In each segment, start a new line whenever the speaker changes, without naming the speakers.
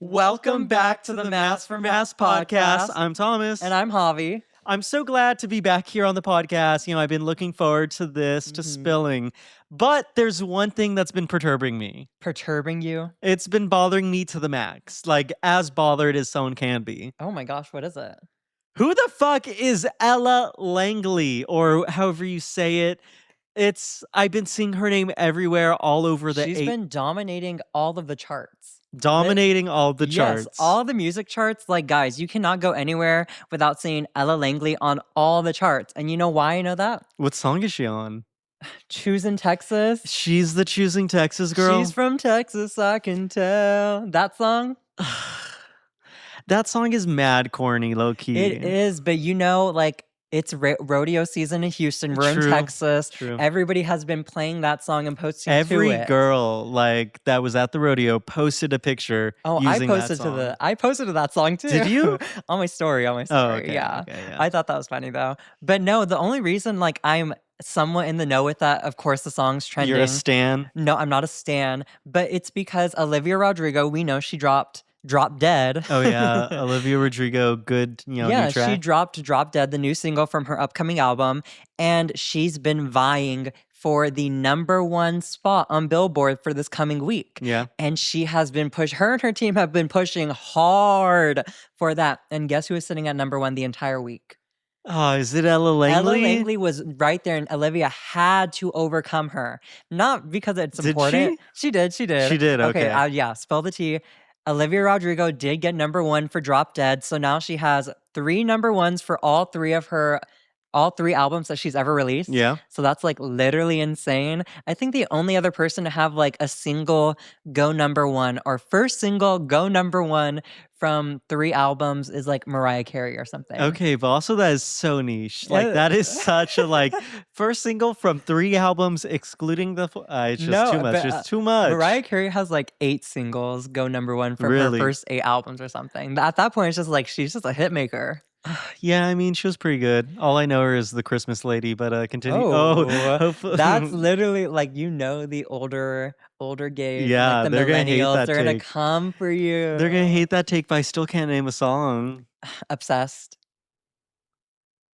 Welcome back to the Masc4Masc podcast. I'm Thomas.
And I'm Javi.
I'm so glad to be back here on the podcast. You know, I've been looking forward to this, to spilling. But there's one thing that's been perturbing me.
Perturbing you?
It's been bothering me to the max. Like, as bothered as someone can be.
Oh my gosh, what is it?
Who the fuck is Ella Langley? Or however you say it. I've been seeing her name everywhere, all over the
She's been dominating all of the charts.
Dominating all the charts.
Yes, all the music charts. Like, guys, you cannot go anywhere without seeing Ella Langley on all the charts. And you know why I know that?
What song is she on?
Choosing Texas.
She's the Choosing Texas girl.
She's from Texas, I can tell. That song?
That song is mad corny, low key.
It is, but you know, like, it's rodeo season in Houston. We're in Texas.
True.
Everybody has been playing that song and posting to it.
Every girl like that was at the rodeo posted a picture.
I posted to that song too.
Did you?
on my story.
Oh, okay,
yeah.
Okay, yeah.
I thought that was funny though. But no, the only reason like I'm somewhat in the know with that, of course, the song's trending.
You're a stan?
No, I'm not a stan. But it's because Olivia Rodrigo, we know she dropped Drop Dead.
Oh yeah, Olivia Rodrigo, good, new track.
She dropped Drop Dead, the new single from her upcoming album, and she's been vying for the #1 spot on Billboard for this coming week.
Yeah.
And she has been her and her team have been pushing hard for that. And guess who is sitting at #1 the entire week?
Oh, is it Ella Langley?
Ella Langley was right there, and Olivia had to overcome her. Not because it's important.
She
did. She did,
okay.
Yeah, spill the tea. Olivia Rodrigo did get #1 for Drop Dead, so now she has 3 #1s for all 3 albums that she's ever released.
Yeah.
So that's like literally insane. I think the only other person to have like a single go #1 or first single go #1 from 3 albums is like Mariah Carey or something.
Okay, but also that is so niche. Like that is such a like first single from 3 albums, excluding the. It's just too much. Just too much.
Mariah Carey has like 8 singles go #1 from her first 8 albums or something. At that point, it's just like she's just a hit maker.
Yeah, I mean, she was pretty good. All I know her is the Christmas lady, but continue.
That's literally like, the older gays,
yeah,
like the
they're gonna hate
millennials,
that
they're gonna
take.
come for you.
They're gonna hate that take, but I still can't name a song.
Obsessed.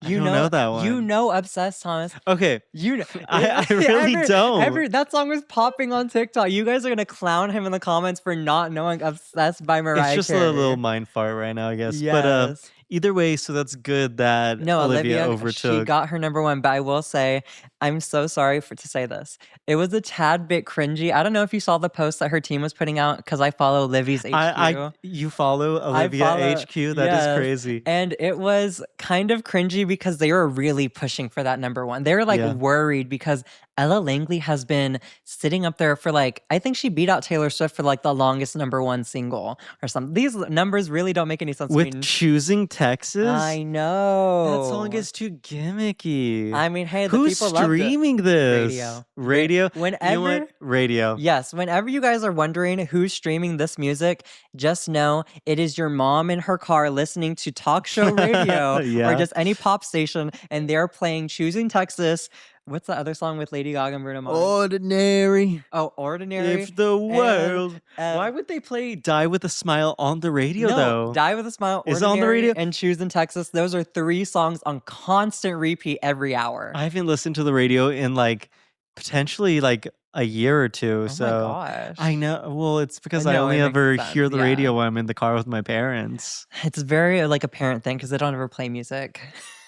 I don't know that one.
You know Obsessed, Thomas.
Okay.
You know.
I really don't.
That song was popping on TikTok. You guys are gonna clown him in the comments for not knowing Obsessed by Mariah Carey.
It's just a little mind fart right now, I guess.
Yes.
But either way, so that's good that Olivia overtook.
She got her #1, but I will say, I'm so sorry to say this. It was a tad bit cringy. I don't know if you saw the post that her team was putting out, because I follow Livy's HQ.
You follow Olivia HQ? That is crazy.
And it was kind of cringy because they were really pushing for that #1. They were like worried because Ella Langley has been sitting up there for like, I think she beat out Taylor Swift for like the longest #1 single or something. These numbers really don't make any sense to me.
With Choosing Texas?
I know.
That song is too gimmicky.
I mean, hey, the
Who's
people loved it.
streaming this? Radio?
Whenever,
you know what? Radio.
Yes, whenever you guys are wondering who's streaming this music, just know it is your mom in her car listening to talk show radio or just any pop station, and they're playing Choosing Texas. What's the other song with Lady Gaga and Bruno Mars?
Ordinary.
Oh, Ordinary.
If the world. Why would they play Die With a Smile on the radio, though?
Die With a Smile,
is on the radio,
and Choosing Texas. Those are 3 songs on constant repeat every hour.
I haven't listened to the radio in like potentially like a year or 2.
Oh my gosh.
I know. Well, it's because I only ever hear the radio when I'm in the car with my parents.
It's very like a parent thing because they don't ever play music.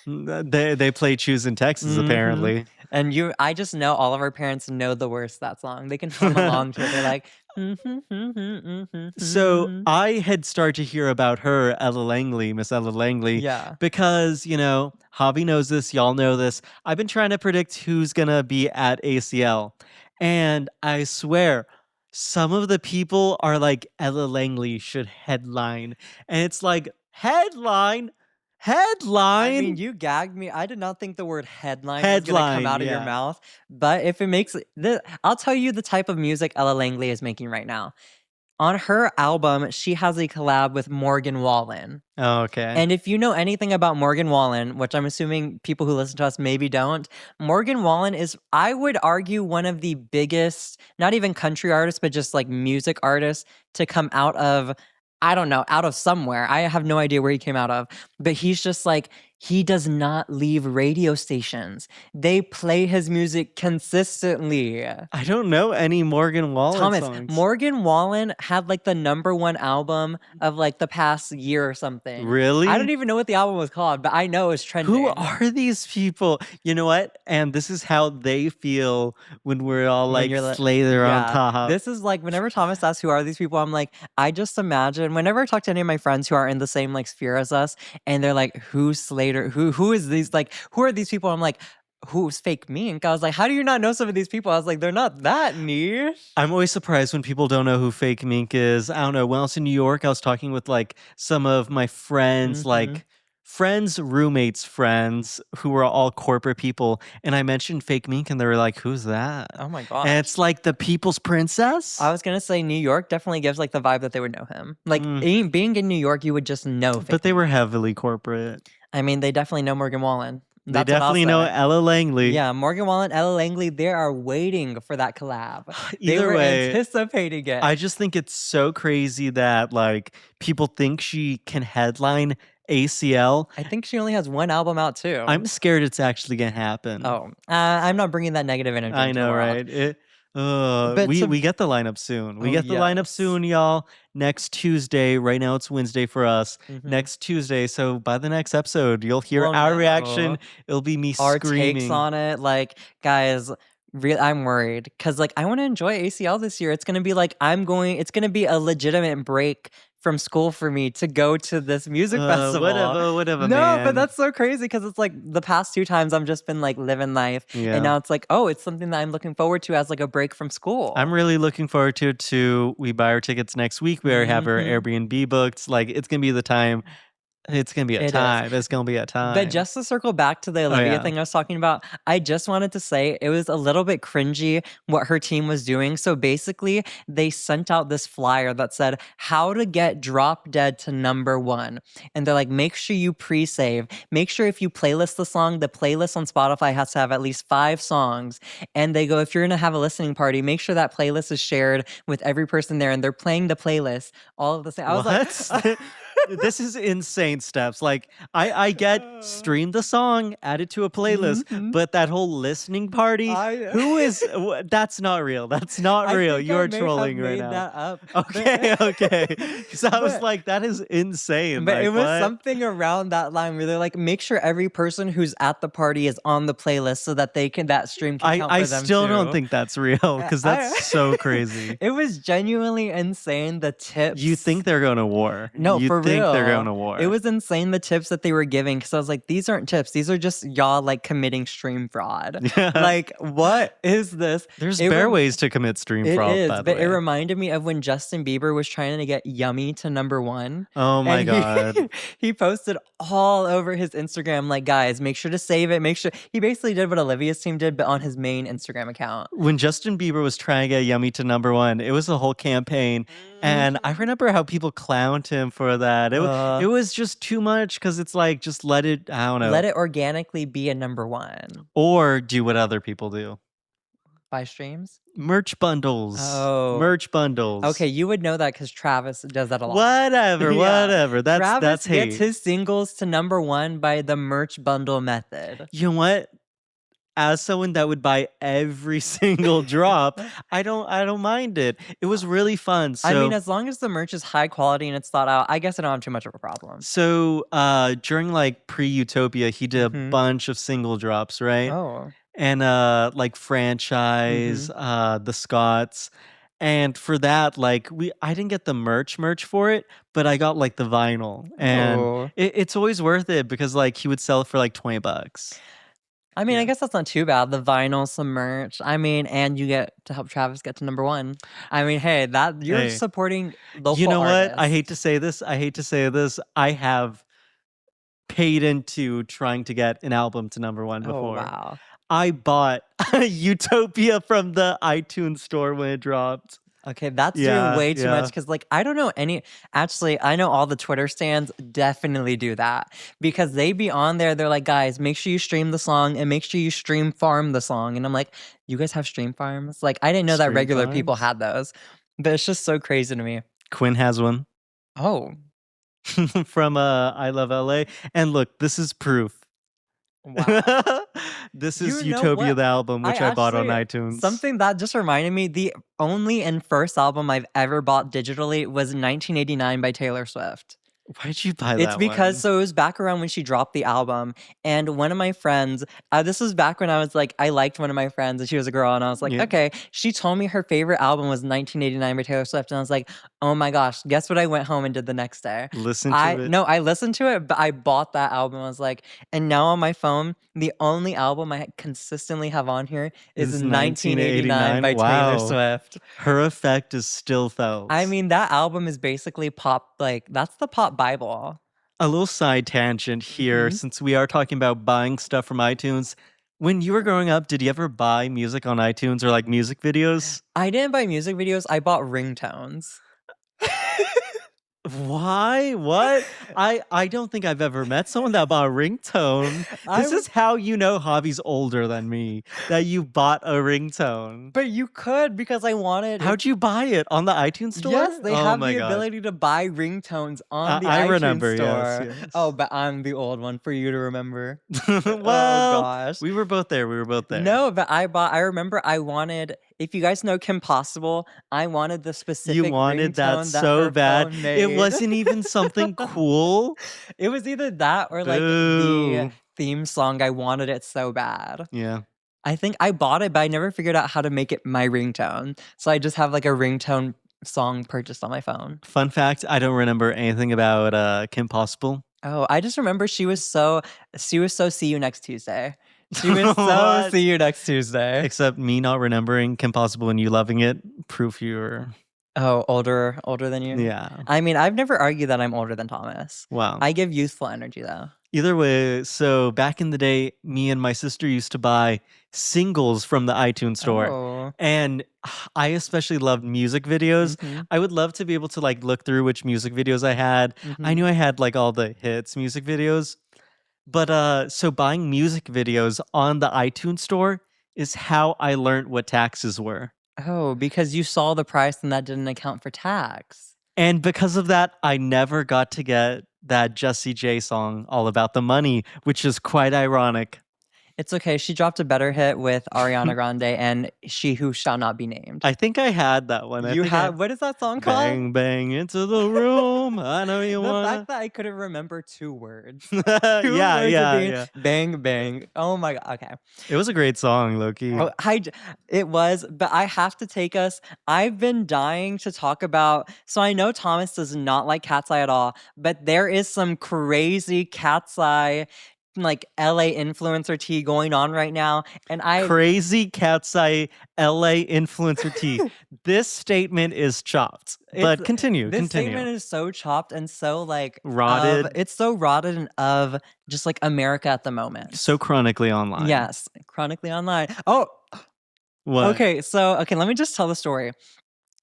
They play Choosing Texas apparently.
And I just know all of our parents know the words to that song. They can hum along to it. They're like,
So I had started to hear about her, Miss Ella Langley.
Yeah.
Because, Javi knows this, y'all know this. I've been trying to predict who's gonna be at ACL. And I swear, some of the people are like, Ella Langley should headline. And it's like, headline?
I mean, you gagged me. I did not think the word headline was going to come out of your mouth. But if it makes I'll tell you the type of music Ella Langley is making right now. On her album, she has a collab with Morgan Wallen.
Oh, okay.
And if you know anything about Morgan Wallen, which I'm assuming people who listen to us maybe don't, Morgan Wallen is, I would argue, one of the biggest, not even country artists, but just like music artists to come out of I don't know, out of somewhere. I have no idea where he came out of, but he's just like, he does not leave radio stations. They play his music consistently.
I don't know any Morgan Wallen
Thomas,
songs.
Morgan Wallen had like the #1 album of like the past year or something.
Really?
I don't even know what the album was called, but I know it's trending.
Who are these people? You know what? And this is how they feel when we're all
When
like
you're like,
Slater on
yeah,
top.
this is like whenever Thomas asks who are these people, I'm like, I just imagine whenever I talk to any of my friends who are in the same like sphere as us, and they're like, who's Slater? Who is these like who are these people? I'm like, who's Fake Mink? I was like, how do you not know some of these people? I was like, they're not that niche.
I'm always surprised when people don't know who Fake Mink is. I don't know. When I was in New York, I was talking with like some of my friends,
Mhm.
friends, roommates, friends who were all corporate people, and I mentioned Fake Mink, and they were like, "Who's that?"
Oh my
And
gosh.
it's like the People's Princess.
I was gonna say New York definitely gives like the vibe that they would know him. Like
Mm,
being in New York, you would just know
but
Fake
they were
Mink.
heavily corporate.
I mean, they definitely know Morgan Wallen.
They
That's what I'll
definitely know
say.
Ella Langley.
Yeah, Morgan Wallen, Ella Langley, they are waiting for that collab. They
Either
were
way,
anticipating it.
I just think it's so crazy that like people think she can headline ACL.
I think she only has one album out too.
I'm scared it's actually gonna happen.
Oh, I'm not bringing that negative energy
I
into the
know,
world.
right?
But
We get the lineup soon. We
oh
get the lineup
yes.
soon, y'all. Next Tuesday. Right now it's Wednesday for us.
Hmm.
Next Tuesday. So by the next episode, you'll hear
Well,
our
no.
reaction. It'll be me
Our takes
screaming.
on it, like guys. I'm worried because like I want to enjoy ACL this year. It's gonna be like it's gonna be a legitimate break from school for me to go to this music festival.
Whatever,
No, but
man.
that's so crazy because it's like the past 2 times I've just been like living life, and
Yeah.
now it's like, oh, it's something that I'm looking forward to as like a break from school.
I'm really looking forward to it too. We buy our tickets next week. We already have our
Hmm.
Airbnb booked. Like it's gonna be the time. It's gonna be a
It is.
time. It's gonna be a
But
time.
just to circle back to the
Oh
Olivia
yeah.
thing I was talking about, I just wanted to say it was a little bit cringy what her team was doing. So basically, they sent out this flyer that said how to get Drop Dead to #1. And they're like, make sure you pre-save. Make sure if you playlist the song, the playlist on Spotify has to have at least 5 songs. And they go, if you're gonna have a listening party, make sure that playlist is shared with every person there. And they're playing the playlist all of the same. I was like,
What? This is insane steps. Like I get stream the song, add it to a playlist,
mhm.
but that whole listening party,
I
who is that's not real. That's not
I
real.
think I
You're
may have
trolling right
made
now.
that up.
Okay,
But
okay. Because I was
but
like, that is insane.
but it
Like
was
what?
something around that line where they're like, make sure every person who's at the party is on the playlist so that that stream can count
I
for them
still don't
too.
think that's real because that's so crazy.
It was genuinely insane the
You
tips.
think they're going to war.
No,
You
for
think they're going
real.
to
It
war.
was insane the tips that they were giving because I was like, these aren't tips. These are just y'all like committing stream fraud.
Yeah.
Like, what is this?
There's
It
bare
rem-
ways to commit stream
It
fraud,
is,
by the
but it
way.
reminded me of when Justin Bieber was trying to get Yummy to #1,
Oh my
and
god.
he posted all over his Instagram like, "Guys, make sure to save it. Make sure." He basically did what Olivia's team did, but on his main Instagram account.
When Justin Bieber was trying to get Yummy to #1, it was a whole campaign, and I
Mhm.
remember how people clowned him for that.
Uh,
It was just too much because it's like, just let it, I don't
Let
know,
it organically be a #1
or do what other people do.
by streams.
Merch bundles.
Oh,
Merch bundles.
okay, you would know that because Travis does that a lot.
Whatever,
Yeah,
whatever. That's
Travis gets
hate.
his singles to #1 by the merch bundle method.
You know what? As someone that would buy every single drop, I don't mind it. It was really fun.
I mean, as long as the merch is high quality and it's thought out, I guess I don't have too much of a problem.
During like pre-Utopia, he did a
Mhm.
bunch of single drops, right?
Oh.
And like franchise,
Mhm.
the Scots. And for that, like I didn't get the merch for it, but I got like the vinyl. And
Oh.
it's always worth it because like he would sell it for like $20.
I mean, I
Yeah.
guess that's not too bad. The vinyl, some merch. I mean, and you get to help Travis get to #1. I mean, hey, that you're
Hey,
supporting
you
local
know what? I hate to
artists.
say this. I hate to say this. I have paid into trying to get an album to #1
Oh,
before.
wow.
I bought Utopia from the iTunes store when it dropped.
Okay, that's doing
Yeah,
way too much
yeah.
because, like, I don't know any. Actually, I know all the Twitter stands definitely do that because they be on there. They're like, guys, make sure you stream the song and make sure you stream farm the song. And I'm like, you guys have stream farms? Like, I didn't know that
Stream
regular people
Farms?
had those, but it's just so crazy to me.
Quinn has one.
Oh,
from I Love LA. And look, this is proof.
wow.
This is
You know
Utopia
what?
the album,
I
which I bought on
actually
iTunes.
something that just reminded me, the only and first album I've ever bought digitally was 1989 by Taylor Swift.
Why'd you buy
It's
that
because
one?
so it was back around when she dropped the album, and one of my friends, this was back when I was like, I liked one of my friends, and she was a girl, and I was like,
Yeah.
okay. She told me her favorite album was 1989 by Taylor Swift, and I was like, oh my gosh, guess what I went home and did the next day?
Listen to it.
No, I listened to it, but I bought that album. I was like, and now on my phone, the only album I consistently have on here is
Is
1989
1989?
by Taylor
Wow.
Swift.
Her effect is still
I
felt.
mean, that album is basically pop, like, that's the pop Bible.
A little side tangent here,
Mhm.
since we are talking about buying stuff from iTunes. When you were growing up, did you ever buy music on iTunes or like music videos?
I didn't buy music videos, I bought ringtones.
Why? What? I don't think I've ever met someone that bought a ringtone.
I
This
w
is how you know Javi's older than me, that you bought a ringtone.
But you could because I wanted
How'd you buy it? On the iTunes store?
Yes, they
Oh
have
my
the
god.
ability to buy ringtones on the
I
iTunes
remember, yes,
store. Oh,
yes.
but I'm the old one for you to remember. Oh
Well,
gosh.
we were both there, we were both there.
No, but I remember I wanted, if you guys know Kim Possible, I wanted the
You
specific
wanted that
ringtone that
so
her
bad.
phone
It
made.
wasn't even something cool?
It was either that or like the
Boo.
theme song. I wanted it so bad.
Yeah.
I think I bought it, but I never figured out how to make it my ringtone. So I just have like a ringtone song purchased on my phone.
Fun fact, I don't remember anything about, Kim Possible.
Oh, I just remember she was so see you next Tuesday. She was so
What?
see you next Tuesday.
Except me not remembering Kim Possible and you loving it, proof you're
Oh, older than you?
yeah.
I mean, I've never argued that I'm older than Thomas.
Wow.
I give youthful energy though.
Either way, so back in the day, me and my sister used to buy singles from the iTunes store.
Oh.
And I especially loved music videos.
Mhm.
I would love to be able to like look through which music videos I had. I
Mhm.
knew I had like all the hits music videos. But so buying music videos on the iTunes store is how I learned what taxes were.
Oh, because you saw the price and that didn't account for tax.
And because of that, I never got to get that Jessie J song, All About the Money, which is quite ironic.
It's okay. She dropped a better hit with Ariana Grande and She Who Shall Not Be Named.
I think I had that one. I
You
think I
have, what is that song called?
Bang, bang into the room. I know you
The
wanna.
fact that I couldn't remember 2 words. 2
Yeah,
words of
yeah,
being
yeah.
bang bang. Oh my god. Okay.
It was a great song, Loki.
Oh, it was, but I have to take us. I've been dying to talk about. So I know Thomas does not like Cat's Eye at all, but there is some crazy Cat's Eye, like LA influencer tea going on right now, and
Crazy Cat's Eye LA influencer tea. This statement is chopped, but continue.
This
Continue.
statement is so chopped and so like
Rotted.
it's so rotted and of just like America at the moment.
So chronically online.
Yes, chronically online. Oh,
What?
okay. So let me just tell the story.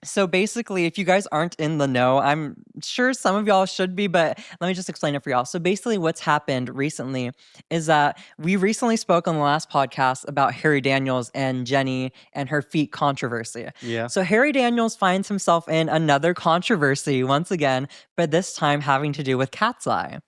So basically, if you guys aren't in the know, I'm sure some of y'all should be, but let me just explain it for y'all. So basically, what's happened recently is that we recently spoke on the last podcast about Harry Daniels and Jenny and her feet controversy.
Yeah.
So Harry Daniels finds himself in another controversy once again, but this time having to do with Cat's Eye.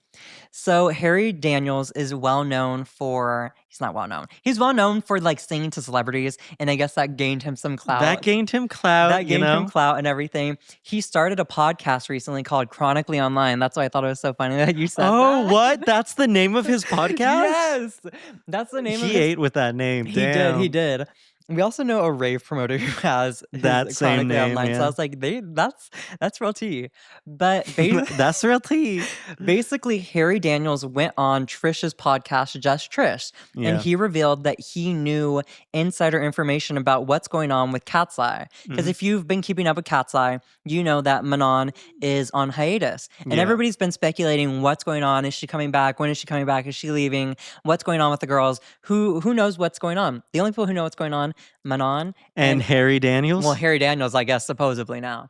So Harry Daniels is well known for, he's not well known. He's well known for like singing to celebrities, and I guess that gained him some clout.
That gained him clout.
That gained him clout and everything. He started a podcast recently called Chronically Online. That's why I thought it was so funny that you said that.
What? That's the name of his podcast?
Yes. That's the name of
He ate with that name. Damn.
He did. We also know a rave promoter who has
That
his
same
Chronically
name,
Online. So
yeah.
I was like, that's real tea. But
That's real tea.
basically, Harry Daniels went on Trish's podcast, Just Trish,
Yeah.
and he revealed that he knew insider information about what's going on with Cat's Eye. Because
Mhm.
if you've been keeping up with Cat's Eye, you know that Manon is on hiatus. And
Yeah.
everybody's been speculating what's going on. Is she coming back? When is she coming back? Is she leaving? What's going on with the girls? Who knows what's going on? The only people who know what's going on, Manon
And Harry Daniels?
well, Harry Daniels, I guess, supposedly now.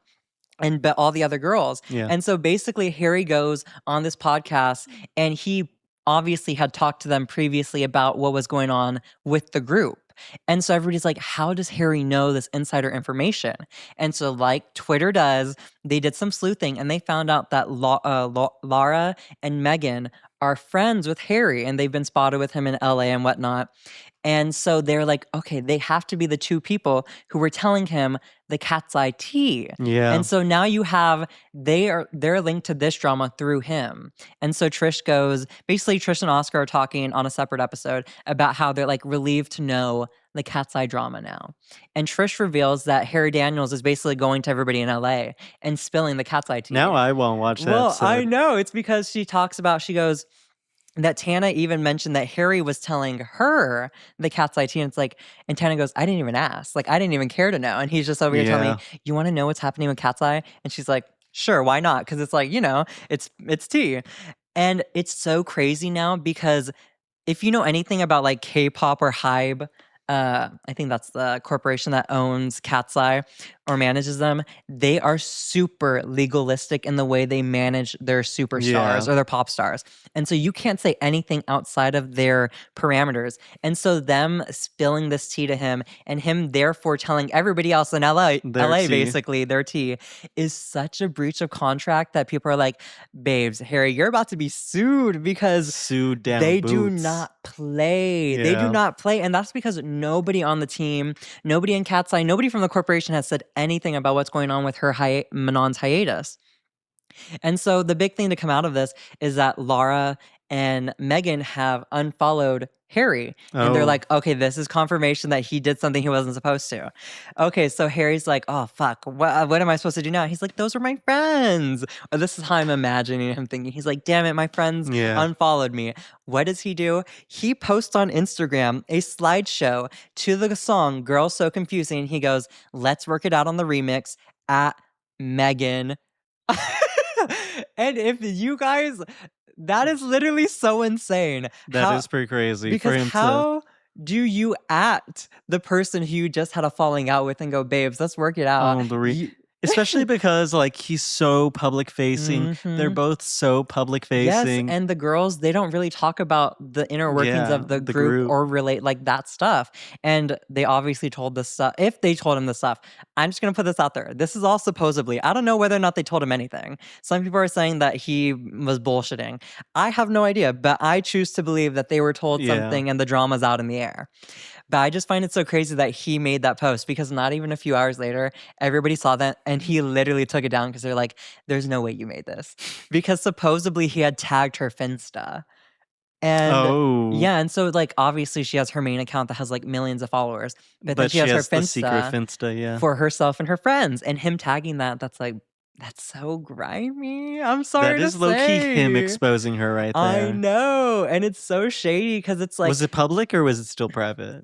But all the other girls.
Yeah.
And so basically Harry goes on this podcast and he obviously had talked to them previously about what was going on with the group. And so everybody's like, how does Harry know this insider information? And so, like Twitter does, they did some sleuthing and they found out that Laura and Meghan are friends with Harry and they've been spotted with him in LA and whatnot. And so they're like, okay, they have to be the two people who were telling him the cat's eye tea.
Yeah.
And so now you have they're linked to this drama through him. And so Trish goes, basically Trish and Oscar are talking on a separate episode about how they're like relieved to know the cat's eye drama now. And Trish reveals that Harry Daniels is basically going to everybody in LA and spilling the cat's eye tea.
Now I won't watch that
Well,
episode.
I know. It's because she goes, that Tana even mentioned that Harry was telling her the cat's eye tea. And it's like, and Tana goes, I didn't even ask. Like, I didn't even care to know. And he's just over here telling me, you want to know what's happening with cat's eye? And she's like, sure, why not? Because it's like, it's tea. And it's so crazy now because if you know anything about like K-pop or Hybe, I think that's the corporation that owns Cat's Eye or manages them. They are super legalistic in the way they manage their superstars or their pop stars. And so you can't say anything outside of their parameters. And so them spilling this tea to him and him therefore telling everybody else in LA basically their tea is such a breach of contract that people are like, babes, Harry, you're about to be sued because they do not play. They do not play. And that's because nobody on the team, nobody in Cat's Eye, nobody from the corporation has said anything about what's going on with her Manon's hiatus. And so the big thing to come out of this is that Laura and Meghan have unfollowed Harry. And they're like, okay, this is confirmation that he did something he wasn't supposed to. Okay, so Harry's like, oh, fuck, what am I supposed to do now? He's like, those were my friends. Or this is how I'm imagining him thinking. He's like, damn it, my friends unfollowed me. What does he do? He posts on Instagram a slideshow to the song Girls So Confusing. He goes, let's work it out on the remix at Meghan. And if you guys, that is literally so insane.
That is pretty crazy.
Because how do you at the person who you just had a falling out with and go, babes, let's work it out?
Especially because like he's so public facing. They're both so public facing.
Yes, and the girls, they don't really talk about the inner workings of the group or relate like that stuff. And they obviously told this stuff. If they told him this stuff, I'm just going to put this out there. This is all supposedly. I don't know whether or not they told him anything. Some people are saying that he was bullshitting. I have no idea, but I choose to believe that they were told something and the drama's out in the air. But I just find it so crazy that he made that post because not even a few hours later, everybody saw that and he literally took it down because they're like, there's no way you made this. Because supposedly he had tagged her Finsta. And and so like obviously she has her main account that has like millions of followers. But then she has her Finsta,
the secret Finsta,
for herself and her friends. And him tagging that's like, that's so grimy. I'm sorry to say.
That is low-key him exposing her right there.
I know. And it's so shady because it's like...
Was it public or was it still private?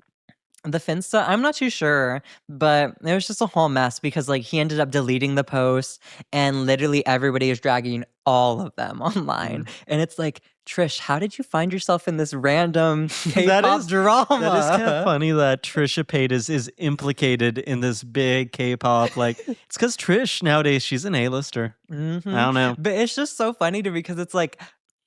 The Finsta, I'm not too sure, but it was just a whole mess because like he ended up deleting the post and literally everybody is dragging all of them online. And it's like, Trish, how did you find yourself in this random K-pop drama?
That is kind of funny that Trisha Paytas is implicated in this big K-pop. Like, it's because Trish nowadays, she's an A-lister. I don't know.
But it's just so funny to me because it's like,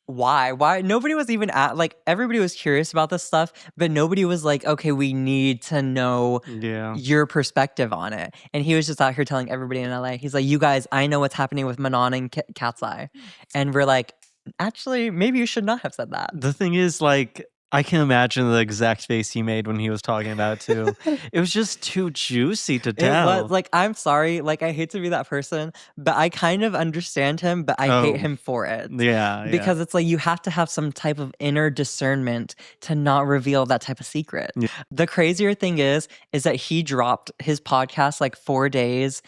why nobody was even like everybody was curious about this stuff, but nobody was like, okay, we need to know your perspective on it. And he was just out here telling everybody in LA, he's like, you guys, I know what's happening with Manon and Cat's Eye. And we're like, actually, maybe you should not have said that.
The thing is, like, I can imagine the exact face he made when he was talking about it too. It was just too juicy to tell.
It was, like, I'm sorry, like I hate to be that person, but I kind of understand him, but I hate him for it.
Yeah.
Because it's like you have to have some type of inner discernment to not reveal that type of secret.
Yeah.
The crazier thing is that he dropped his podcast like 4 days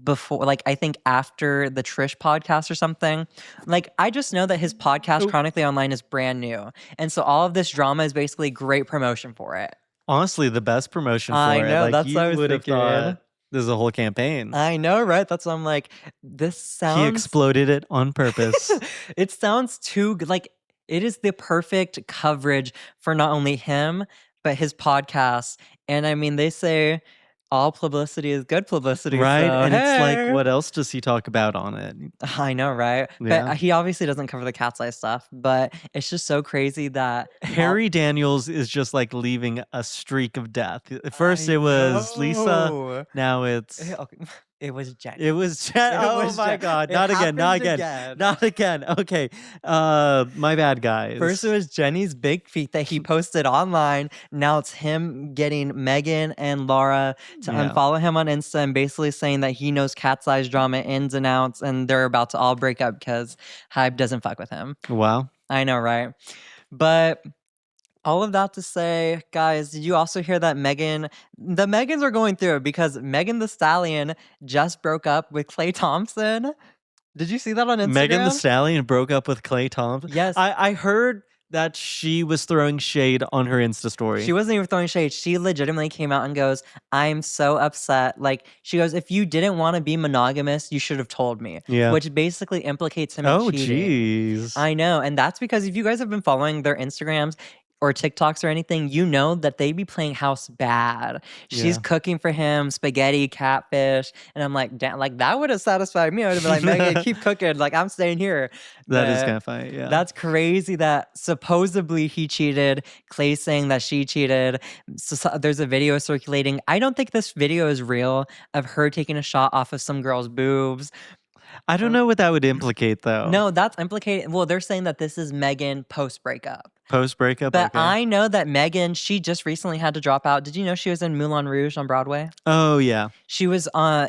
before, like I think after the Trish podcast or something. Like I just know that his podcast Chronically Online is brand new, and so all of this drama is basically great promotion for it.
Honestly, the best promotion for it.
I know,
like,
that's what I was thinking.
This is a whole campaign.
I know, right? That's why I'm like, this sounds...
He exploded it on purpose.
It sounds too good. Like it is the perfect coverage for not only him but his podcast. And I mean, they say all publicity is good publicity.
Right?
So,
And it's like,
hey.
what else does he talk about on it?
I know, right?
Yeah.
But he obviously doesn't cover the cat's eye stuff, but it's just so crazy that
Harry Daniels is just like leaving a streak of death. At first
I
it was Lisa,
know.
now it's
Okay. It was Jenny.
it was Jen.
It
Oh
was
my
Jen.
god,
It
not again, not
happens
again.
again.
Not again. Okay. My bad, guys.
First, it was Jenny's big feet that he posted online. Now it's him getting Megan and Laura to
Yeah.
unfollow him on Insta and basically saying that he knows cat's eyes drama ins and outs and they're about to all break up because Hype doesn't fuck with him.
Wow.
I know, right? But all of that to say, guys, did you also hear that the Megans are going through it because Megan the Stallion just broke up with Klay Thompson? Did you see that on Instagram?
Megan the Stallion broke up with Klay Thompson.
Yes.
I heard that she was throwing shade on her Insta story.
She wasn't even throwing shade. She legitimately came out and goes, I'm so upset. Like, she goes, if you didn't want to be monogamous, you should have told me.
Yeah.
Which basically implicates him in
Oh,
cheating.
jeez.
I know. And that's because if you guys have been following their Instagrams or TikToks or anything, you know that they be playing house bad. She's
Yeah.
cooking for him spaghetti, catfish, and I'm like, damn, like that would have satisfied me. I would have been like, Megan, keep cooking. Like I'm staying here.
That is
But
kind of funny. Yeah.
that's crazy that supposedly he cheated. Clay saying that she cheated. So there's a video circulating. I don't think this video is real of her taking a shot off of some girl's boobs.
I don't know what that would implicate though.
No, that's implicated. Well, they're saying that this is Megan post breakup.
Post breakup.
But
Okay.
I know that Megan, she just recently had to drop out. Did you know she was in Moulin Rouge on Broadway?
Oh yeah.
She was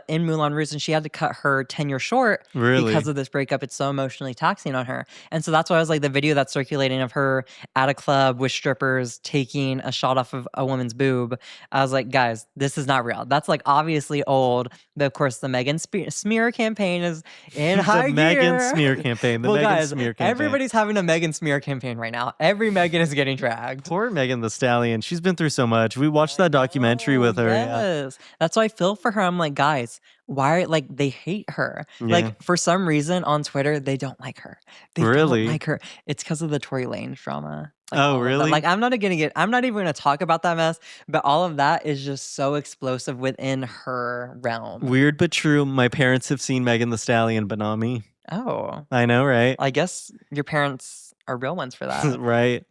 in Moulin Rouge and she had to cut her tenure short
Really?
because of this breakup. It's so emotionally taxing on her. And so that's why I was like, the video that's circulating of her at a club with strippers taking a shot off of a woman's boob. I was like, guys, this is not real. That's like obviously old. But of course, the Megan smear campaign is in high
the Megan
gear.
smear campaign. The
Well,
Megan
guys,
smear campaign.
everybody's having a Megan smear campaign right now. Every Megan is getting dragged.
Poor Megan the Stallion. She's been through so much. We watched that documentary with her. Yeah.
Yes. That's why I feel for her. I'm like, guys, why like they hate her?
Yeah.
Like for some reason on Twitter, they don't like her. They
Really?
don't like her. It's because of the Tory Lanez drama. Like,
Oh,
all of that.
really?
Like I'm not even gonna talk about that mess, but all of that is just so explosive within her realm.
Weird but true. My parents have seen Megan the Stallion, but not me.
Oh.
I know, right?
I guess your parents are real ones for that.
Right.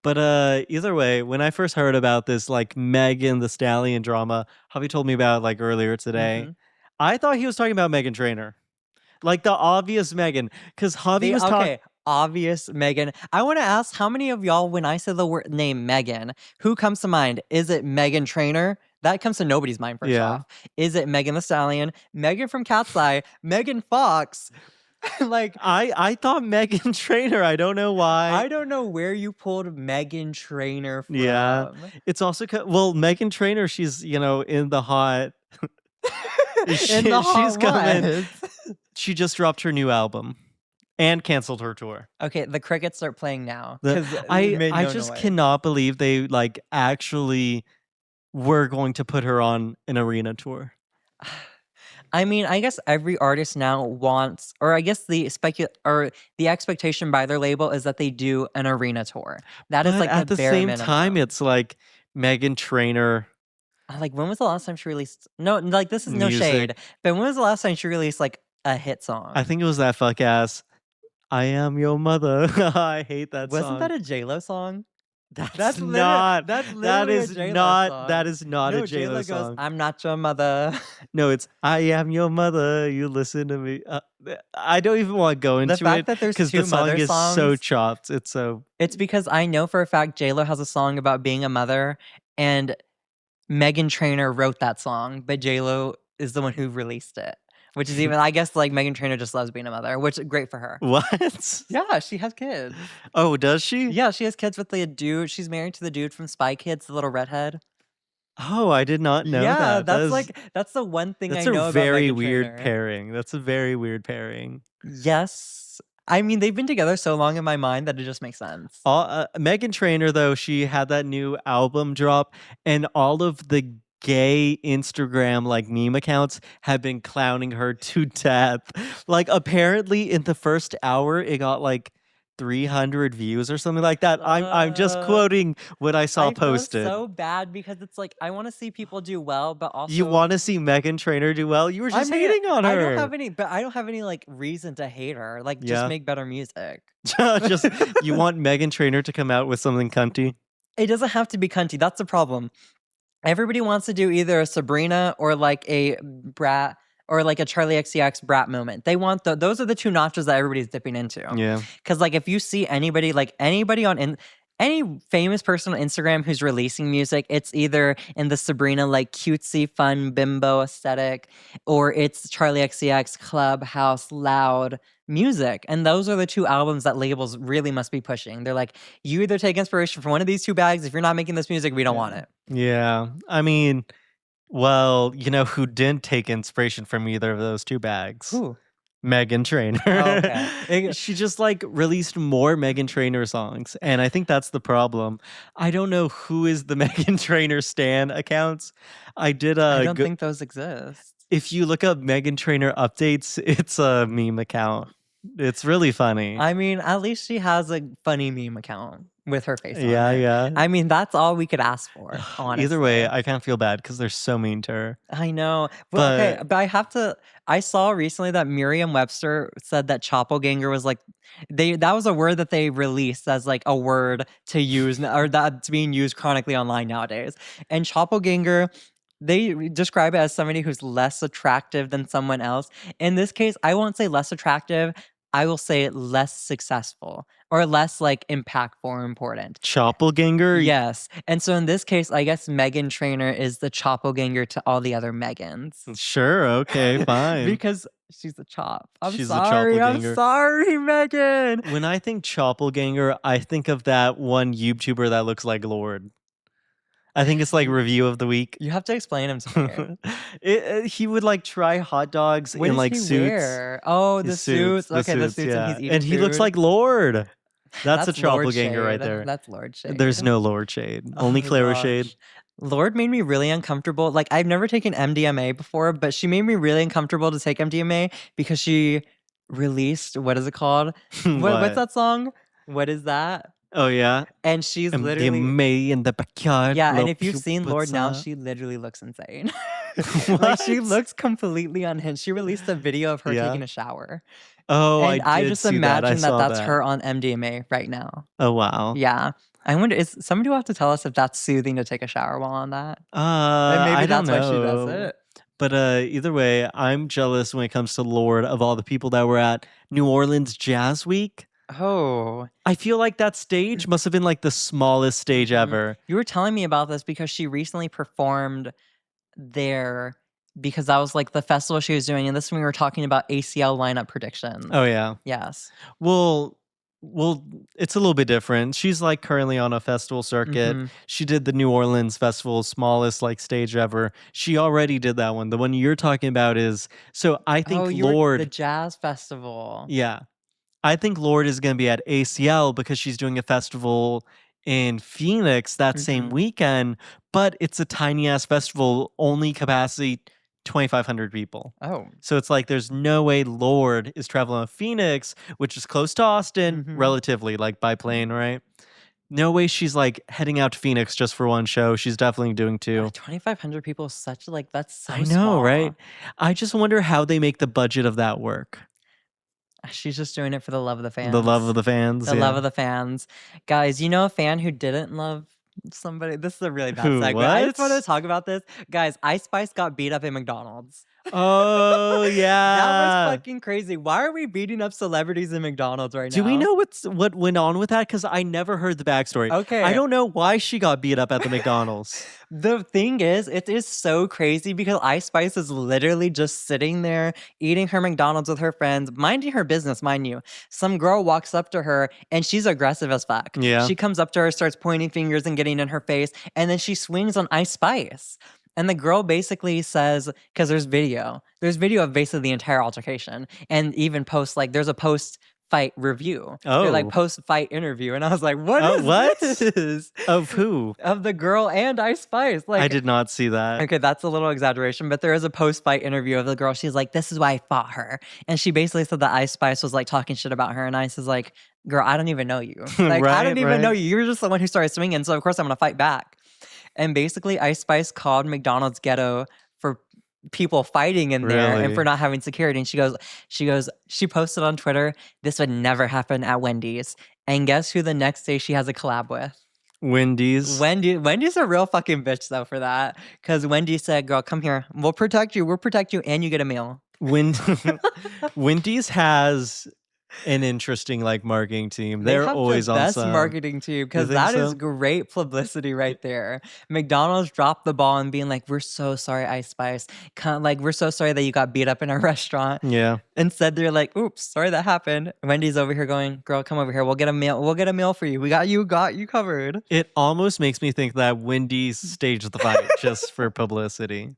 But either way, when I first heard about this like Megan the Stallion drama, Javi told me about it, like earlier today.
Mhm.
I thought he was talking about Megan Trainor. Like the obvious Megan. Because Javi was talking.
Obvious Megan. I want to ask how many of y'all, when I say the word name Megan, who comes to mind? Is it Megan Trainor? That comes to nobody's mind first
Yeah.
off. Is it Megan the Stallion? Megan from Cat's Eye? Megan Fox? Like
I thought Megan Trainor. I don't know why.
I don't know where you pulled Megan Trainor from.
Yeah. It's also well, Megan Trainor. She's in the hot.
In the hot
she's coming.
what?
She just dropped her new album, and canceled her tour.
Okay, the crickets start playing now.
I just cannot believe they like actually were going to put her on an arena tour.
I mean, I guess every artist now wants, or I guess the expectation by their label is that they do an arena tour. That is
But
like
at the
bare
same
minimum.
time, it's like Megan Trainor.
Like when was the last time she released? No, like this is no
Music.
shade, but when was the last time she released like a hit song?
I think it was that fuck ass. I am your mother. I hate that
Wasn't
song.
that a JLo song?
That's not.
That's
That
literally
is
a J-Lo
not.
song.
That is not
No,
a JLo
goes,
song.
I'm not your mother.
No, it's I am your mother. You listen to me. I don't even want to go into
The fact
it
that there's
because
two
the song
mother
is so
songs,
chopped. It's so.
it's because I know for a fact JLo has a song about being a mother, and Megan Trainor wrote that song, but JLo is the one who released it. Which is even, I guess, like Megan Trainor just loves being a mother, which is great for her.
What?
Yeah, she has kids.
Oh, does she?
Yeah, she has kids with the dude. She's married to the dude from Spy Kids, the little redhead.
Oh, I did not know
Yeah,
that.
that's like that's the one thing
That's
I know
a
about
very
Megan
weird
Trainor.
pairing. That's a very weird pairing.
Yes, I mean they've been together so long in my mind that it just makes sense.
Megan Trainor, though, she had that new album drop, and all of the gay Instagram like meme accounts have been clowning her to death. Like apparently in the first hour, it got like 300 views or something like that. I'm just
Uh,
quoting what I saw
I feel
posted.
so bad because it's like I want to see people do well, but
You
also
want to see Megan Trainor do well? You were
I
just
mean,
hating on her.
I don't have any like reason to hate her. Like, just
Yeah.
make better music.
Just you want Megan Trainor to come out with something cunty?
It doesn't have to be cunty. That's the problem. Everybody wants to do either a Sabrina or like a Brat or like a Charlie XCX Brat moment. They want those are the two notches that everybody's dipping into.
Yeah.
Because like if you see anybody any famous person on Instagram who's releasing music, it's either in the Sabrina like cutesy, fun bimbo aesthetic, or it's Charlie XCX clubhouse loud music. And those are the two albums that labels really must be pushing. They're like, you either take inspiration from one of these two bags. If you're not making this music, we don't want it.
Yeah. I mean, well, you know who didn't take inspiration from either of those two bags?
Who?
Megan Trainor.
Oh, okay.
She just like released more Megan Trainor songs, and I think that's the problem. I don't know who is the Megan Trainor stan accounts. I did
I don't think those exist.
if you look up Megan Trainor updates, it's a meme account. It's really funny.
I mean, at least she has a funny meme account with her face on
Yeah,
it.
yeah.
I mean, that's all we could ask for, honestly.
Either way, I kind of feel bad because they're so mean to her.
I know. Well, okay,
But
but I saw recently that Merriam-Webster said that Choppleganger was like that was a word that they released as like a word to use or that's being used chronically online nowadays. And Choppleganger, they describe it as somebody who's less attractive than someone else. In this case, I won't say less attractive. I will say less successful or less like impactful or important.
Choppleganger?
Yes. And so in this case, I guess Megan Trainor is the Choppleganger to all the other Megans.
Sure, okay, fine.
Because she's a chop.
She's the
I'm
Choppleganger.
sorry, Megan.
When I think Choppleganger, I think of that one YouTuber that looks like Lord. I think it's like review of the week.
You have to explain him to me.
He would like try hot dogs
What
in
does
like
he
suits.
wear? Oh, the
His
suits. Okay, the
suits,
suits, and he's eating
and he looks
food.
like Lord. That's a
Lord
Choppleganger right
shade.
there.
That's Lord shade.
There's no Lord shade, only
Oh,
Clara
gosh.
shade.
Lord made me really uncomfortable. Like, I've never taken MDMA before, but she made me really uncomfortable to take MDMA because she released, what is it called? What's that song? What is that?
Oh yeah,
And she's literally
MDMA in the backyard.
yeah. And
blow
if you've seen Lord
pupusa.
now, she literally looks insane. Like she
What?
looks completely unhinged. She released a video of her
Yeah.
taking a shower.
Oh,
And I
did
just
see that. I
imagine
saw
that's
that.
her on MDMA right now.
Oh wow.
Yeah. I wonder, is somebody will have to tell us if that's soothing to take a shower while on that? And maybe
I don't
that's why she does
know.
it.
But either way, I'm jealous when it comes to Lord of all the people that were at New Orleans Jazz Week.
Oh.
I feel like that stage must have been like the smallest stage
Mhm.
ever.
You were telling me about this because she recently performed there because that was like the festival she was doing. And this when we were talking about ACL lineup predictions.
Oh yeah.
Yes.
Well, it's a little bit different. She's like currently on a festival circuit.
Mhm.
She did the New Orleans Festival, smallest like stage ever. She already did that one. The one you're talking about is so I think
Oh, you were
Lord.
the jazz festival.
Yeah. I think Lord is going to be at ACL because she's doing a festival in Phoenix that same
Mhm.
weekend, but it's a tiny ass festival, only capacity 2,500 people.
Oh.
So it's like there's no way Lord is traveling to Phoenix, which is close to Austin,
Mhm.
relatively, like by plane, right? No way she's like heading out to Phoenix just for one show. She's definitely doing two.
2,500 people is such like that's so
I know,
small.
right? I just wonder how they make the budget of that work.
She's just doing it for the love of the fans.
The love of the fans.
The love of the fans. Guys, you know a fan who didn't love somebody? This is a really bad
Who,
segue. I just
what?
wanted to talk about this. Guys, Ice Spice got beat up at McDonald's.
Oh,
That
yeah.
was fucking crazy. Why are we beating up celebrities in McDonald's right now?
Do we know what went on with that? Because I never heard the backstory.
Okay.
I don't know why she got beat up at the McDonald's.
The thing is, it is so crazy because Ice Spice is literally just sitting there eating her McDonald's with her friends, minding her business, mind you. Some girl walks up to her and she's aggressive as fuck.
Yeah.
She comes up to her, starts pointing fingers and getting in her face, and then she swings on Ice Spice. And the girl basically says, because there's video of basically the entire altercation, and even posts like there's a post fight review. They're like
Oh.
post-fight interview. And I was like, what
Oh,
is
what?
this?
Of who?
Of the girl and Ice Spice.
I
Like,
did not see that.
okay, that's a little exaggeration, but there is a post-fight interview of the girl. She's like, this is why I fought her. And she basically said that Ice Spice was like talking shit about her. And Ice is like, girl, I don't even know you. Like, I don't even know you. You're just the one who started swinging. So of course I'm gonna fight back. And basically Ice Spice called McDonald's ghetto for people fighting in there and for not having security. And she posted on Twitter, this would never happen at Wendy's. And guess who the next day she has a collab with?
Wendy's.
Wendy's a real fucking bitch though for that. Because Wendy said, girl, come here. We'll protect you. And you get a meal.
Wendy's has an interesting like marketing team. They're always on
best
some
marketing team because that is great publicity right there. McDonald's dropped the ball and being like, we're so sorry, Ice Spice. Like, we're so sorry that you got beat up in our restaurant.
Yeah.
Instead, they're like, oops, sorry that happened. Wendy's over here going, girl, come over here. We'll get a meal. We'll get a meal for you. We got you covered.
It almost makes me think that Wendy's staged the fight just for publicity.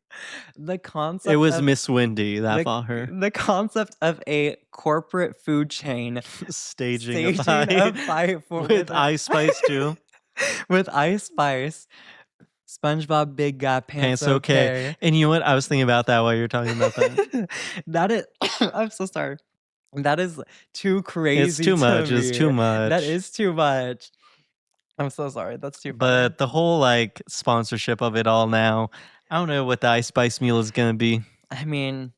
The concept
it was Miss Wendy that fought her.
The concept of a corporate food chain
staging a fight with Ice Spice too.
With Ice Spice. SpongeBob Big Guy Pants okay.
And you know what? I was thinking about that while you were talking about that.
That is I'm so sorry. That is too crazy.
It's too much.
Me.
It's too much.
That is too much. I'm so sorry. That's too much.
But the whole like sponsorship of it all now, I don't know what the Ice Spice meal is gonna be.
I mean,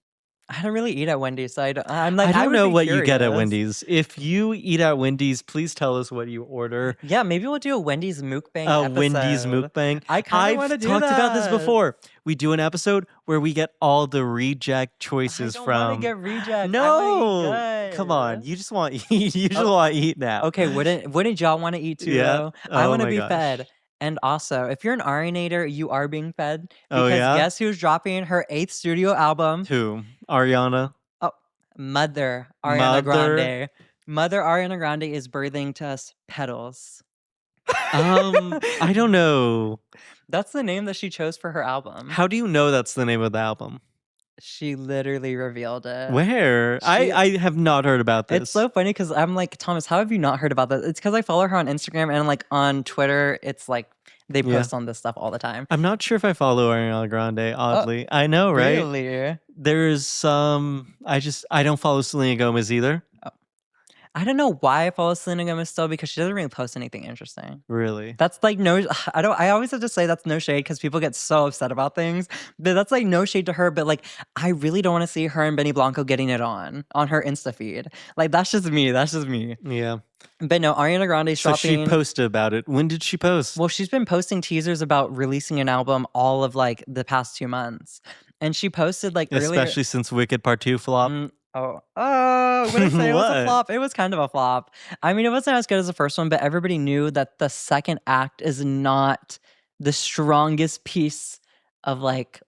I don't really eat at Wendy's, so I don't
know what you get at Wendy's. If you eat at Wendy's, please tell us what you order.
Yeah, maybe we'll do a Wendy's mukbang episode.
Wendy's mukbang.
I kind of want to do that.
I've talked about this before. We do an episode where we get all the reject choices from.
I don't want to get reject.
No, come on. You just want eat. You just want to eat now.
Okay, wouldn't y'all want to eat too? Though I want to be fed. And also, if you're an Arianator, you are being fed. Because guess who's dropping her 8th studio album?
Who? Ariana?
Oh, Mother Ariana Grande. Mother Ariana Grande is birthing to us Petals.
I don't know.
That's the name that she chose for her album.
How do you know that's the name of the album?
She literally revealed it.
Where? I have not heard about this.
It's so funny because I'm like, Thomas, how have you not heard about this? It's because I follow her on Instagram and like on Twitter, it's like they post on this stuff all the time.
I'm not sure if I follow Ariana Grande, oddly. I know, right?
Really?
There's some... I don't follow Selena Gomez either.
I don't know why I follow Selena Gomez still because she doesn't really post anything interesting.
Really?
That's like I always have to say that's no shade because people get so upset about things. But that's like no shade to her. But like I really don't want to see her and Benny Blanco getting it on her Insta feed. Like that's just me.
Yeah.
But no, Ariana Grande's shopping.
So she posted about it. When did she post?
Well, she's been posting teasers about releasing an album all of like the past 2 months. And she posted like earlier.
Especially since Wicked Part 2 flopped.
What did I say? It was a flop. It was kind of a flop. I mean, it wasn't as good as the first one, but everybody knew that the second act is not the strongest piece of like,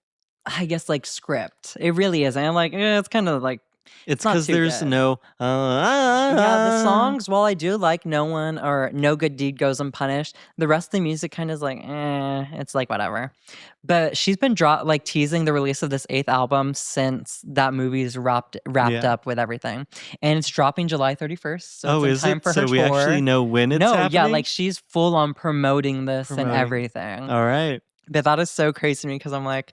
I guess like script. It really is. And I'm like, it's kind of like,
it's because there's no
the songs, while I do like No One or No Good Deed Goes Unpunished, the rest of the music kind of is like it's like whatever. But she's been teasing the release of this 8th album since that movie's wrapped up with everything, and it's dropping July 31st. So it's time for her
tour. We actually know when it's happening?
Yeah, like she's full on promoting this and everything.
All right,
but that is so crazy to me because I'm like,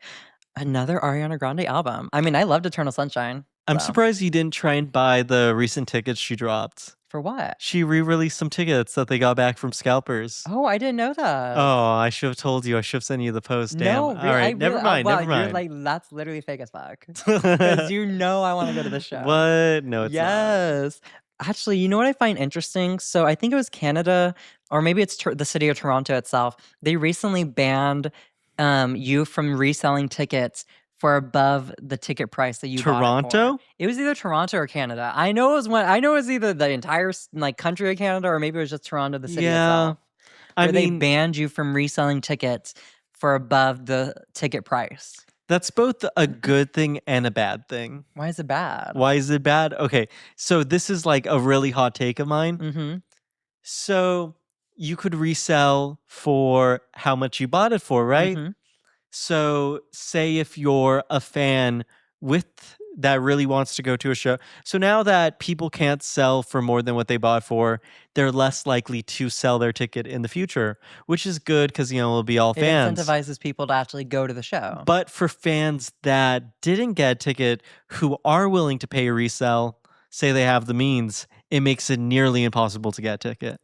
another Ariana Grande album. I mean, I loved Eternal Sunshine.
I'm surprised you didn't try and buy the recent tickets she dropped.
For what?
She re-released some tickets that they got back from scalpers.
Oh, I didn't know that.
Oh, I should have told you. I should have sent you the post. Damn.
No,
all right, never mind.
Wow,
never mind.
You're like, that's literally fake as fuck. Because you know I want to go to the show.
What? No, it's not.
Yes. Actually, you know what I find interesting? So I think it was Canada, or maybe it's the city of Toronto itself. They recently banned you from reselling tickets for above the ticket price that you bought it for. It was either Toronto or Canada. I know it was either the entire like country of Canada or maybe it was just Toronto, the city itself. They banned you from reselling tickets for above the ticket price.
That's both a good thing and a bad thing.
Why is it bad?
Why is it bad? Okay, so this is like a really hot take of mine.
Mm-hmm.
So you could resell for how much you bought it for, right?
Mm-hmm.
So say if you're a fan with that really wants to go to a show. So now that people can't sell for more than what they bought for, they're less likely to sell their ticket in the future, which is good because, it'll be all
It
fans.
incentivizes people to actually go to the show.
But for fans that didn't get a ticket who are willing to pay a resell, say they have the means, it makes it nearly impossible to get a ticket.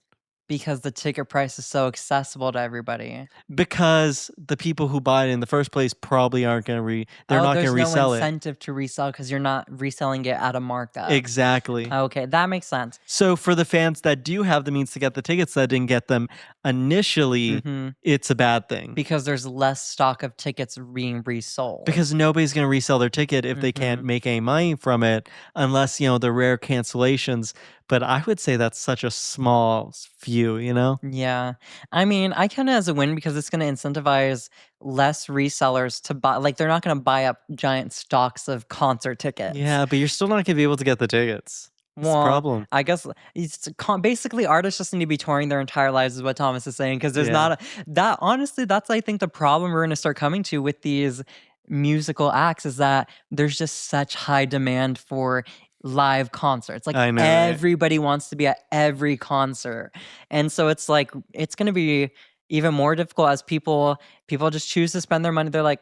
Because the ticket price is so accessible to everybody.
Because the people who bought it in the first place probably aren't going to they're not going to
there's
resell
no
it.
incentive to resell because you're not reselling it at a markup.
Exactly.
Okay, that makes sense.
So for the fans that do have the means to get the tickets that didn't get them initially, it's a bad thing.
Because there's less stock of tickets being resold.
Because nobody's going to resell their ticket if they can't make any money from it, unless, the rare cancellations. But I would say that's such a small few,
Yeah. I mean, I count it as a win because it's going to incentivize less resellers to buy. Like, they're not going to buy up giant stocks of concert tickets.
Yeah, but you're still not going to be able to get the tickets. That's the problem.
I guess it's basically artists just need to be touring their entire lives, is what Thomas is saying. Because there's not that. Honestly, that's I think the problem we're going to start coming to with these musical acts is that there's just such high demand for live concerts. Like,
I know,
everybody wants to be at every concert, and so it's like it's going to be even more difficult as people just choose to spend their money. They're like,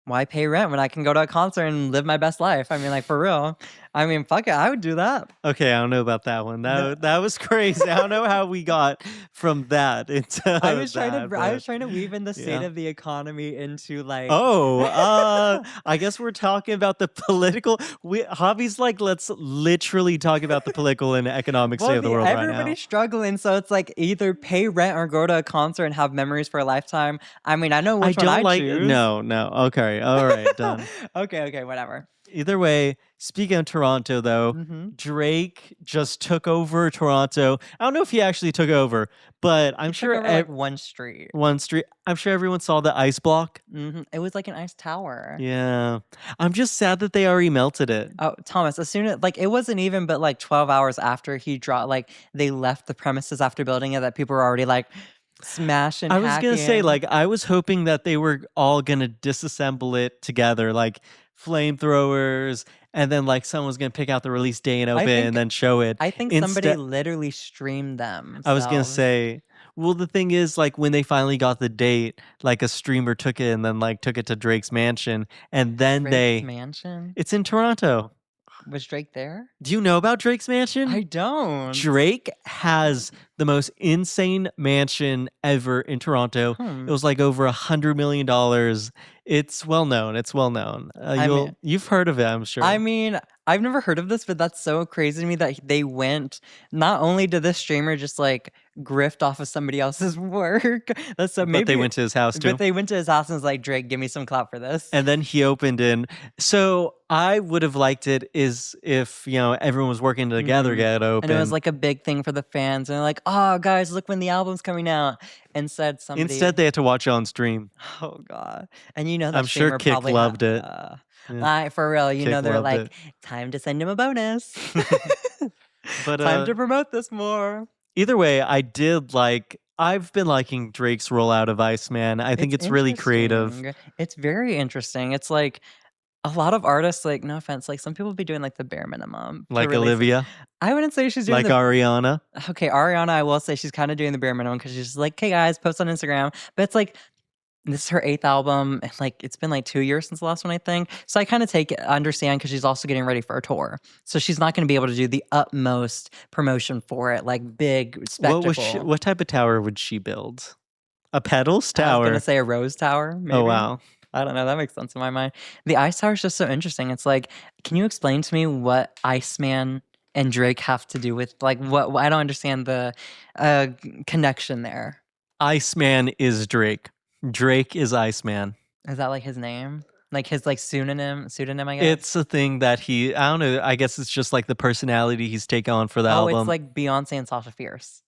why pay rent when I can go to a concert and live my best life? I mean, like, for real. I mean, fuck it, I would do that.
Okay, I don't know about that one. That was crazy. I don't know how we got from that into
I was trying to weave in the state of the economy into like
I guess we're talking about the political Hobby's like, let's literally talk about the political and economic state of the world right now.
Everybody's struggling, so it's like either pay rent or go to a concert and have memories for a lifetime. I mean, I know which one I choose.
No. Okay. All right, done.
Okay, whatever.
Either way, speaking of Toronto, though, Drake just took over Toronto. I don't know if he actually took over, but I'm sure
took over, like, one street.
I'm sure everyone saw the ice block.
It was like an ice tower.
Yeah, I'm just sad that they already melted it.
Oh, Thomas, as soon as it wasn't even but like 12 hours after he dropped, like they left the premises after building it, that people were already like smashing.
I was gonna say, like, I was hoping that they were all gonna disassemble it together, like flamethrowers, and then like someone's gonna pick out the release day and open and then show it.
I think somebody literally streamed them.
I was gonna say, well, the thing is, like, when they finally got the date, like a streamer took it and then like took it to Drake's mansion, and then
mansion.
It's in Toronto.
Was Drake there?
Do you know about Drake's mansion?
I don't.
Drake has the most insane mansion ever in Toronto. It was like over $100 million. It's well known. You've heard of it, I'm sure.
I mean, I've never heard of this, but that's so crazy to me that they went. Not only did this streamer just like grift off of somebody else's work, that's so.
But they went to his house too.
But they went to his house and was like, Drake, give me some clout for this.
And then he opened in. So I would have liked it is if everyone was working together to get it open.
And it was like a big thing for the fans, and they're like, oh guys, look when the album's coming out. Instead
they had to watch it on stream.
Oh god. And that
I'm sure Kick loved it.
For real,
Kick
they're like,
it.
time to send him a bonus.
But
time to promote this more.
Either way, I've been liking Drake's rollout of Iceman. I think it's really creative.
It's very interesting. It's like a lot of artists, like, no offense, like some people be doing like the bare minimum.
Like Olivia?
I wouldn't say she's doing
like Ariana.
Okay, Ariana, I will say she's kind of doing the bare minimum because she's just like, hey guys, post on Instagram. But it's like, this is her 8th album, and like it's been like 2 years since the last one, I think. So I kind of understand because she's also getting ready for a tour, so she's not going to be able to do the utmost promotion for it, like big spectacle.
What type of tower would she build? A Petals tower?
I was going to say a Rose Tower. Maybe.
Oh wow.
I don't know. That makes sense in my mind. The Ice Tower is just so interesting. It's like, can you explain to me what Iceman and Drake have to do with what? I don't understand the connection there.
Iceman is Drake. Drake is Iceman.
Is that like his name? Like his pseudonym, I guess?
It's a thing that I don't know, I guess it's just like the personality he's taken on for the album.
Oh, it's like Beyonce and Sasha Fierce.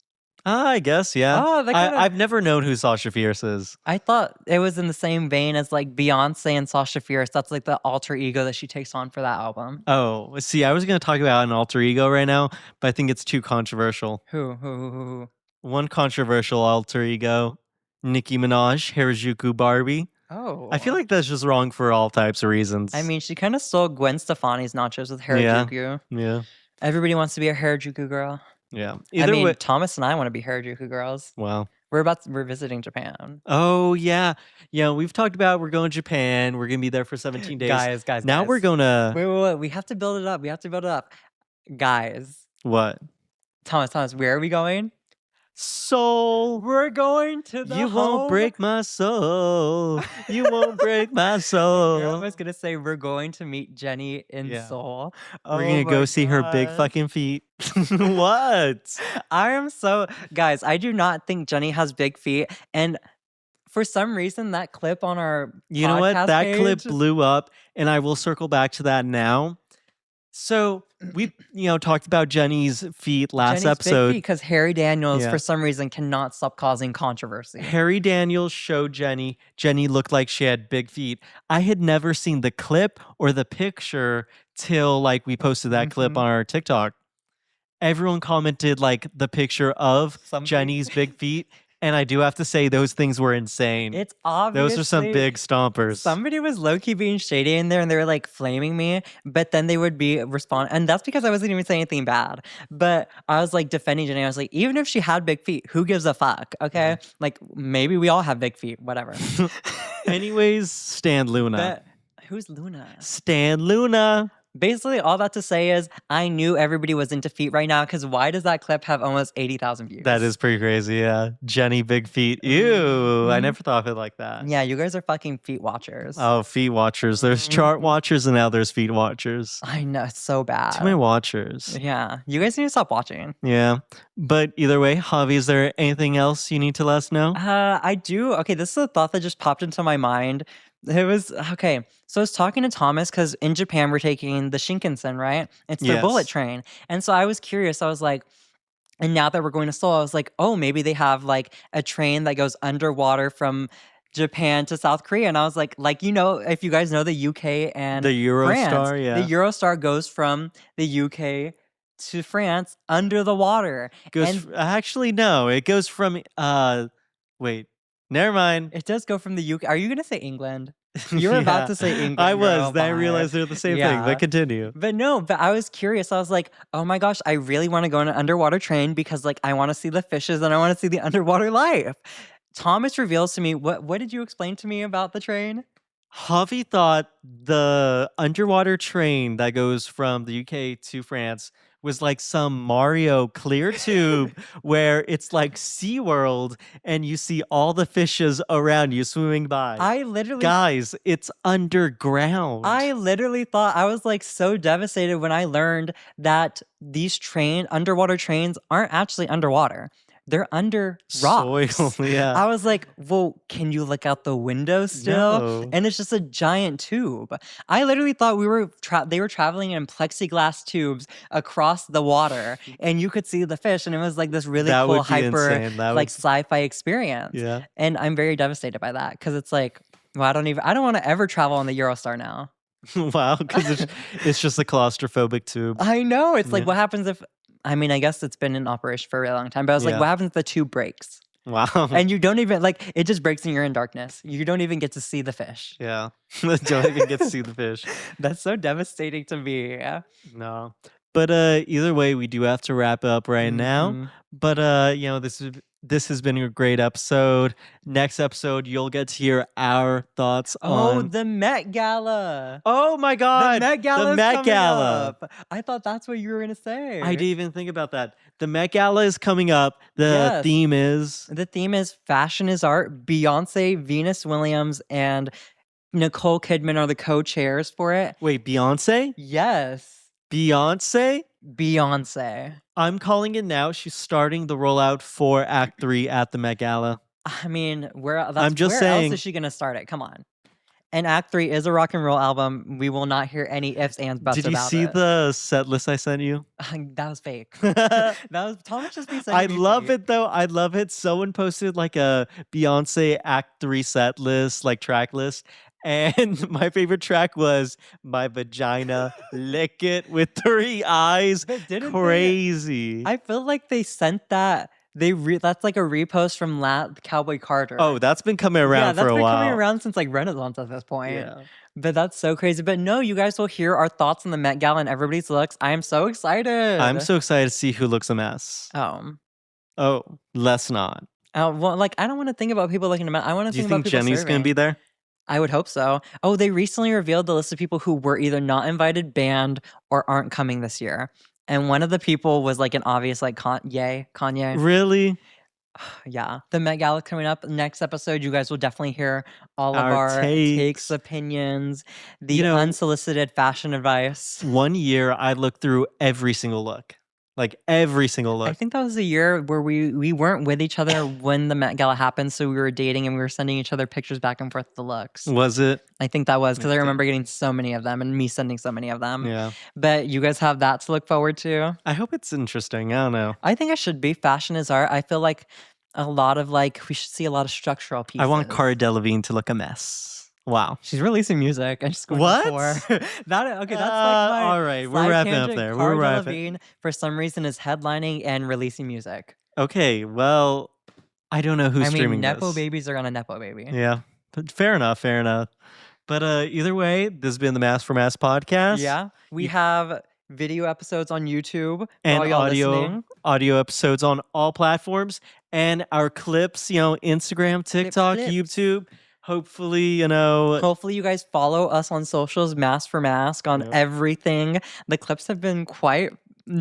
I guess, yeah.
Oh,
I've never known who Sasha Fierce is.
I thought it was in the same vein as like Beyonce and Sasha Fierce. That's like the alter ego that she takes on for that album.
Oh, see, I was going to talk about an alter ego right now, but I think it's too controversial.
Who?
One controversial alter ego, Nicki Minaj, Harajuku Barbie. I feel
Oh.
like that's just wrong for all types of reasons.
I mean, she kind of stole Gwen Stefani's nachos with
yeah,
Harajuku.
yeah,
Everybody wants to be a Harajuku girl.
yeah.
I
Either
mean,
way,
Thomas and I want to be Harajuku girls.
wow.
We're visiting Japan.
Oh yeah, yeah. We've talked about we're going to Japan. We're gonna be there for 17 days.
Guys.
Now we're gonna
Wait. We have to build it up. Guys.
what?
Thomas, where are we going?
Soul.
We're going to the
You won't
home.
break my soul. You won't break my
I
soul.
was gonna say we're going to meet Jenny in
Yeah.
Seoul.
We're gonna go see her big fucking feet. What?
I am so guys. I do not think Jenny has big feet, and for some reason that clip on our
You know what?
podcast
That clip
page-
blew up, and I will circle back to that now. So we, talked about Jenny's feet last episode.
because Harry Daniels,
Yeah.
for some reason, cannot stop causing controversy.
Harry Daniels showed Jenny. Jenny looked like she had big feet. I had never seen the clip or the picture till we posted that clip on our TikTok. Everyone commented the picture of Jenny's big feet. And I do have to say, those things were insane.
It's obvious.
Those are some big stompers.
Somebody was low-key being shady in there and they were flaming me, but then they would be respond, and that's because I wasn't even saying anything bad. But I was defending Jenny. I was even if she had big feet, who gives a fuck? Okay. Maybe we all have big feet, whatever.
Anyways, Stan Luna.
But who's Luna?
Stan Luna.
Basically, all that to say is I knew everybody was into feet right now because why does that clip have almost 80,000 views?
That is pretty crazy, yeah. Jenny big feet. Ew. I never thought of it like that.
Yeah, you guys are fucking feet watchers.
Oh, feet watchers. There's chart watchers and now there's feet watchers.
I know, it's so bad.
Too many watchers.
Yeah, you guys need to stop watching.
Yeah. But either way, Javi, is there anything else you need to let us know?
I do. Okay, this is a thought that just popped into my mind. It was okay. So I was talking to Thomas because in Japan we're taking the Shinkansen, right? It's the bullet train. And so I was curious. I was like, and now that we're going to Seoul, I was like, oh, maybe they have a train that goes underwater from Japan to South Korea. And I was like, if you guys know the UK and
the Eurostar,
France,
yeah.
The Eurostar goes from the UK to France under the water.
Actually, no. It goes from wait. Never mind.
It does go from the UK. Are you going to say England? You were about to say England.
I was.
girl,
Then I realized they're the same thing, but continue.
But no, I was curious. I was like, oh my gosh, I really want to go on an underwater train because I want to see the fishes and I want to see the underwater life. Thomas reveals to me, what did you explain to me about the train?
Javi thought the underwater train that goes from the UK to France was some Mario clear tube where it's like SeaWorld and you see all the fishes around you swimming by. Guys, it's underground.
I literally thought, I was so devastated when I learned that these underwater trains aren't actually underwater. They're under rocks.
Soil, yeah.
I was like, well, can you look out the window still?
No.
And it's just a giant tube. I literally thought they were traveling in plexiglass tubes across the water and you could see the fish and it was this really cool hyper sci-fi experience.
Yeah.
And I'm very devastated by that because it's well, I don't want to ever travel on the Eurostar now.
Wow, because it's just a claustrophobic tube.
I know. It's what happens if I guess it's been in operation for a really long time, but I was what happens if the tube breaks?
Wow.
And you don't even, it just breaks and you're in darkness. You don't even get to see the fish.
Yeah. Don't even get to see the fish.
That's so devastating to me.
No. But either way, we do have to wrap up right now. But this has been a great episode. Next episode, you'll get to hear our thoughts on
the Met Gala.
Oh my God.
The Met Gala.
The Met Gala.
Up. I thought that's what you were gonna say.
I didn't even think about that. The Met Gala is coming up. The theme is
fashion is art. Beyonce, Venus Williams, and Nicole Kidman are the co-chairs for it.
Wait, Beyonce?
Yes.
Beyonce?
Beyonce.
I'm calling it now. She's starting the rollout for Act 3 at the Met Gala.
I mean, where else is she going to start it? Come on. And Act 3 is a rock and roll album. We will not hear any ifs, ands, buts about it.
Did you see the set list I sent you?
That was fake. That was Thomas just be saying.
I love it though. I love it. Someone posted a Beyonce Act 3 set list, track list. And my favorite track was My Vagina, Lick It with 3 eyes. Crazy.
I feel like they sent that That's like a repost from Cowboy Carter.
Oh, that's been coming around for a
that's been coming
while.
around since like Renaissance at this point.
Yeah.
But that's so crazy. But no, you guys will hear our thoughts on the Met Gala and everybody's looks. I am so excited.
I'm so excited to see who looks a mess. Oh, let's not.
Well, like I don't want to think about people looking a mess. I want to
Do you
think about
think
people
Jenny's gonna
serving.
be there?
I would hope so. Oh, they recently revealed the list of people who were either not invited, banned, or aren't coming this year. And one of the people was like an obvious like Kanye.
Really?
Yeah. The Met Gala coming up. Next episode, you guys will definitely hear all of our takes, opinions, the unsolicited fashion advice.
One year I looked through every single look. Like every single look.
I think that was a year where we weren't with each other when the Met Gala happened, so we were dating and we were sending each other pictures back and forth of the looks.
Was it?
I think that was because I remember getting so many of them and me sending so many of them.
Yeah.
But you guys have that to look forward to.
I hope it's interesting. I don't know.
I think it should be. Fashion is art. I feel like a lot of we should see a lot of structural pieces.
I want Cara Delevingne to look a mess. Wow.
She's releasing music. I just
what?
That's like my
all right. We're wrapping up there.
Cara Delevingne, for some reason, is headlining and releasing music.
Okay, well, I don't know who's streaming
Nepo
this.
babies are gonna Nepo baby.
Yeah, but fair enough. But either way, this has been the Masc4Masc podcast.
Yeah, we have video episodes on YouTube
and
audio
episodes on all platforms, and our clips, Instagram, TikTok, YouTube. Hopefully,
you guys follow us on socials, Masc4Masc on everything. The clips have been quite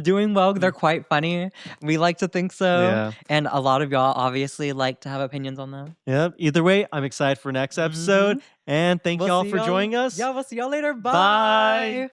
doing well. They're quite funny. We like to think so.
Yeah.
And a lot of y'all obviously like to have opinions on them.
Yep. Either way, I'm excited for next episode. And thank y'all for joining us.
Yeah, we'll see y'all later.
Bye.